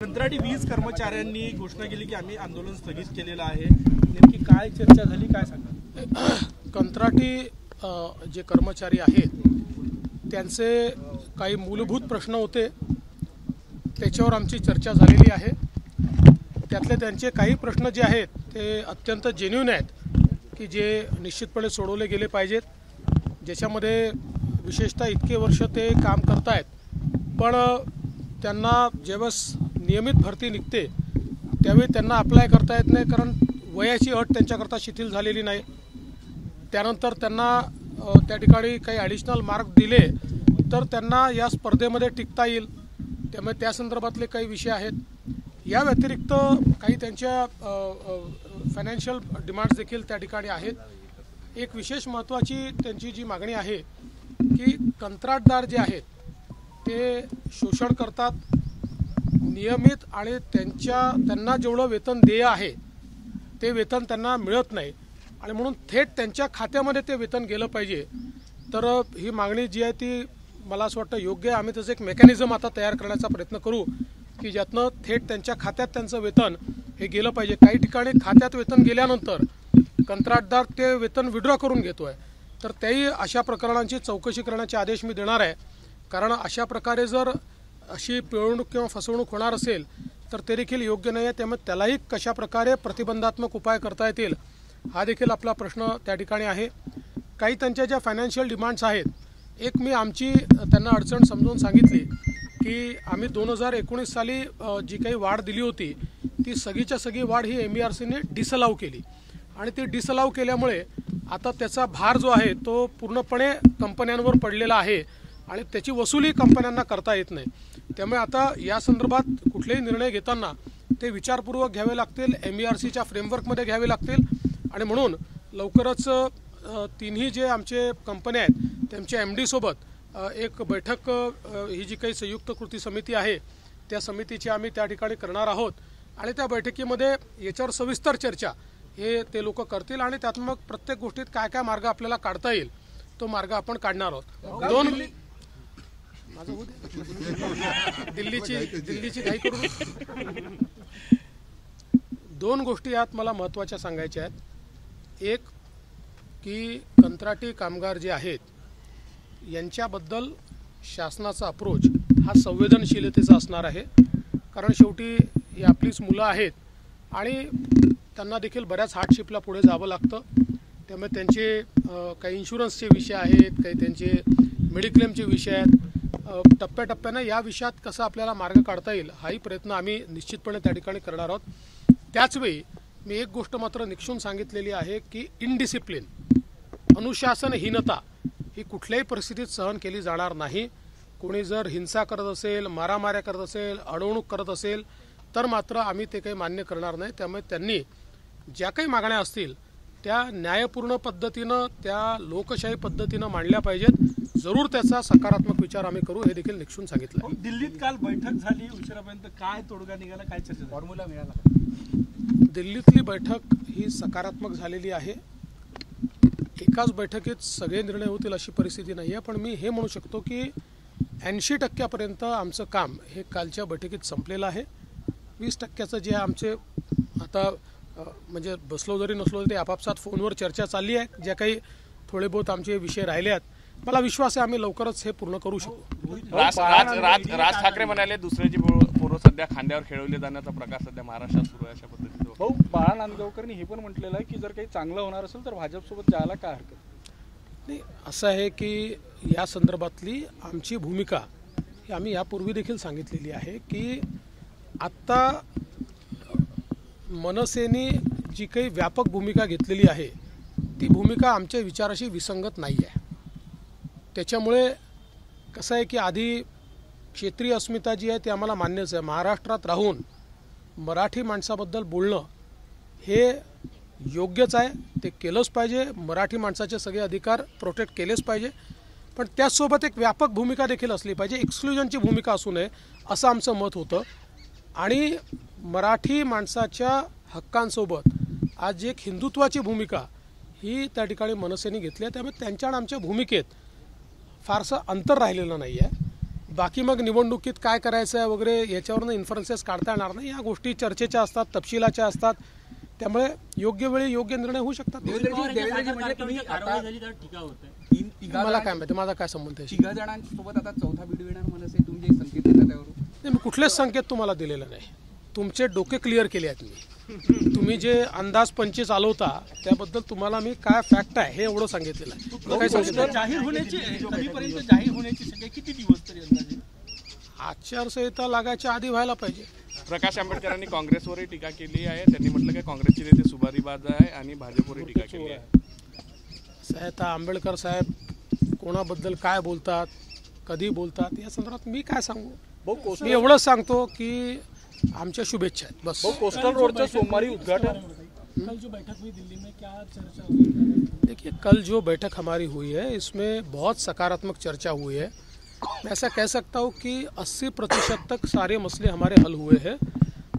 कंत्राटी वीज कर्मचाऱ्यांनी घोषणा केली की आम्ही आंदोलन स्थगित केलेलं आहे। नेमकी काय चर्चा झाली, काय सांगा? कंत्राटी जे कर्मचारी आहेत त्यांचे काही मूलभूत प्रश्न होते, त्याच्यावर आमची चर्चा झालेली आहे। त्यातले त्यांचे काही प्रश्न जे आहेत ते अत्यंत जेन्युइन आहेत की जे निश्चितपणे सोडवले गेले पाहिजेत, ज्याच्यामध्ये विशेषतः इतके वर्ष ते काम करतायत पण त्यांना जेव्हा नियमित भरती निघते त्यावेळी त्यांना अप्लाय करता येत नाही, कारण वयाची अट त्यांच्याकरता शिथिल झालेली नाही। त्यानंतर त्यांना त्या ठिकाणी काही ॲडिशनल मार्क दिले तर त्यांना या स्पर्धेमध्ये टिकता येईल, त्यामुळे त्या संदर्भातले काही विषय आहेत। या व्यतिरिक्त काही त्यांच्या फायनान्शियल डिमांड्स देखील त्या ठिकाणी आहेत। एक विशेष महत्त्वाची त्यांची जी मागणी आहे की कंत्राटदार जे आहेत ते शोषण करतात, नियमित आणि त्यांना जेवढं वेतन देय आहे ते वेतन त्यांना मिळत नाही आणि म्हणून थेट त्यांच्या खात्यामध्ये ते वेतन गेलं पाहिजे। तर ही मागणी जी आहे ती मला असं वाटतं योग्य आहे। आम्ही त्याचं एक मेकॅनिझम आता तयार करण्याचा प्रयत्न करू की ज्यातनं थेट त्यांच्या खात्यात त्यांचं वेतन हे गेलं पाहिजे। काही ठिकाणी खात्यात वेतन गेल्यानंतर कंत्राटदार ते वेतन विड्रॉ करून घेतोय, तर त्याही अशा प्रकरणांची चौकशी करण्याचे आदेश मी देणार आहे, कारण अशा प्रकारे जर अशी पिळवणूक किंवा फसवणूक होणार असेल तर ते देखील योग्य नाही आहे। त्यामुळे त्यालाही कशा प्रकारे प्रतिबंधात्मक उपाय करता येतील हा देखील आपला प्रश्न त्या ठिकाणी आहे। काही त्यांच्या ज्या फायनान्शियल डिमांड्स आहेत, एक मी आमची त्यांना अडचण समजून सांगितली की आम्ही 2019 साली जी काही वाढ दिली होती ती सगळीच्या सगळी वाढ ही MBRCने डिसअलाव केली आणि ती डिसअलाव केल्यामुळे आता त्याचा भार जो आहे तो पूर्णपणे कंपन्यांवर पडलेला आहे आणि त्याची वसुली कंपन्यांना करता येत नाही। त्यामुळे आता या संदर्भात कुठलेही निर्णय घेताना ते विचारपूर्वक घ्यावे लागतील, MBRCच्या फ्रेमवर्कमध्ये घ्यावे लागतील आणि म्हणून लवकरच तिन्ही जे आमचे कंपन्या आहेत त्यांच्या MD सोबत एक बैठक ही जी काही संयुक्त कृती समिती आहे त्या समितीची आम्ही त्या ठिकाणी करणार आहोत आणि त्या बैठकीमध्ये याच्यावर सविस्तर चर्चा हे ते लोक करतील आणि त्यात मग प्रत्येक गोष्टीत काय काय मार्ग आपल्याला काढता येईल तो मार्ग आपण काढणार आहोत। दिल्लीची घाई करून दोन गोष्टी यात मला महत्त्वाच्या सांगायच्या आहेत। एक की कंत्राटी कामगार जे आहेत यांच्याबद्दल शासनाचा अप्रोच हा संवेदनशीलतेचा असणार आहे, कारण शेवटी ही आपलीच मुलं आहेत आणि त्यांना देखील बऱ्याच हार्डशिपला पुढे जावं लागतं। त्यामुळे त्यांचे काही इन्शुरन्सचे विषय आहेत, काही त्यांचे मेडिक्लेमचे विषय आहेत। टप्प्याटप्प्यानं या विषयात कसा आपल्याला मार्ग काढता येईल हाही प्रयत्न आम्ही निश्चितपणे त्या ठिकाणी करणार आहोत। त्याचवेळी मी एक गोष्ट मात्र निक्षून सांगितलेली आहे की इनडिसिप्लिन, अनुशासनहीनता ही कुठल्याही परिस्थितीत सहन केली जाणार नाही। कोणी जर हिंसा करत असेल, मारामाऱ्या करत असेल, अडवणूक करत असेल तर मात्र आम्ही ते काही मान्य करणार नाही। त्यामुळे त्यांनी ज्या काही मागण्या असतील त्या न्यायपूर्ण पद्धतीनं, त्या लोकशाही पद्धतीनं मांडल्या पाहिजेत। जरूर त्याचा सकारात्मक विचार आम्ही करू हे देखील निक्षून सांगितलं। दिल्लीत काल बैठक झाली उशिरापर्यंत, काय तोडगा निघाला, काय चर्चा, फॉर्म्युला मिळाला? दिल्लीतली बैठक ही सकारात्मक झालेली आहे। एकाच बैठकीत सगळे निर्णय होतील अशी परिस्थिती नाही आहे, पण मी हे म्हणू शकतो की 80% आमचं काम हे कालच्या बैठकीत संपलेलं आहे। 20% जे आमचे आता म्हणजे बसलो जरी नसलो ते आपापसात फोनवर चर्चा चालली आहे, ज्या काही थोडे बहुत आमचे विषय राहिले आहेत, मला विश्वास आहे आम्ही लवकरच हे पूर्ण करू शकू। राज ठाकरे म्हणाले दुसऱ्याची पोरं सध्या खांद्यावर खेळवले जाण्याचा प्रकार सध्या महाराष्ट्रात सुरू आहे, अशा पद्धतीने भाऊ बाळा नांदगावकरांनी हे पण म्हटलेलं आहे की जर काही चांगलं होणार असेल तर भाजपसोबत जायला काय हरकत नाही। असं आहे की या संदर्भातली आमची भूमिका ही आम्ही यापूर्वी देखील सांगितलेली आहे की आत्ता मनसेने जी काही व्यापक भूमिका घेतलेली आहे ती भूमिका आमच्या विचाराशी विसंगत नाही आहे। त्याच्यामुळे कसं आहे की आधी क्षेत्रीय अस्मिता जी आहे ती आम्हाला मान्यच आहे। महाराष्ट्रात राहून मराठी माणसाबद्दल बोलणं हे योग्यच आहे, ते केलंच पाहिजे। मराठी माणसाचे सगळे अधिकार प्रोटेक्ट केलेच पाहिजे, पण त्याचसोबत एक व्यापक भूमिका देखील असली पाहिजे, एक्सक्लुजनची भूमिका असू नये असं आमचं मत होतं। आणि मराठी माणसाच्या हक्कांसोबत आज एक हिंदुत्वाची भूमिका ही त्या ठिकाणी मनसेने घेतली आहे, त्यामुळे त्यांच्या आणि आमच्या भूमिकेत फारसं अंतर राहिलेलं नाही आहे। बाकी मग निवडणुकीत काय करायचं आहे वगैरे याच्यावरनं इन्फरन्सेस काढता येणार नाही. या गोष्टी चर्चेच्या असतात, तपशिलाच्या असतात, त्यामुळे योग्य वेळी योग्य निर्णय होऊ शकतात. मला काय माहिती, माझा काय संबंध आहे? तिघ जणांसोबत आता चौथा बीड विणार मनसे तुम्ही जे संकेत देता त्यावरून नाही, मी कुठलेच संकेत तुम्हाला दिलेले नाही. तुमचे डोके क्लिअर केले आहेत मी. तुम्ही जे अंदाज पंची चालवता त्याबद्दल तुम्हाला मी काय फॅक्ट आहे हे एवढं सांगितलेलं आहे. काय सांगितलं? जाहीर होण्याची कधीपर्यंत जाहीर होण्याची शक्यता किती दिवस तरी अंदाजे? आचारसंहिता लागायच्या आधी व्हायला पाहिजे. प्रकाश आंबेडकरांनी काँग्रेसवरही टीका केली आहे. त्यांनी म्हटलं की काँग्रेसचे नेते सुभारीबाज आहे आणि भाजपवरही टीका केली आहे. साहेब आंबेडकर साहेब कोणाबद्दल काय बोलतात, कधी बोलतात, या संदर्भात मी काय सांगू? मी एवढंच सांगतो की आमच्या शुभेच्छा आहेत बस. कोस्टल रोडचं सोमवारी उद्घाटन. कल जो बैठक हुई दिल्ली में, क्या चर्चा हुई? देखिए, कल जो बैठक हमारी हुई है इसमें बहुत सकारात्मक चर्चा हुई है. मैं ऐसा कह सकता हूँ कि 80% तक सारे मसले हमारे हल हुए हैं.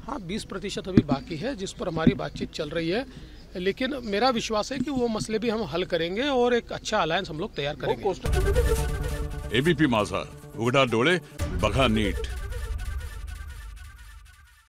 हाँ, 20% अभी बाकी है जिस पर हमारी बातचीत चल रही है, लेकिन मेरा विश्वास है कि वो मसले भी हम हल करेंगे और एक अच्छा अलायंस हम लोग तैयार करेंगे. एबीपी माझा, उघडा डोळे बघा नीट.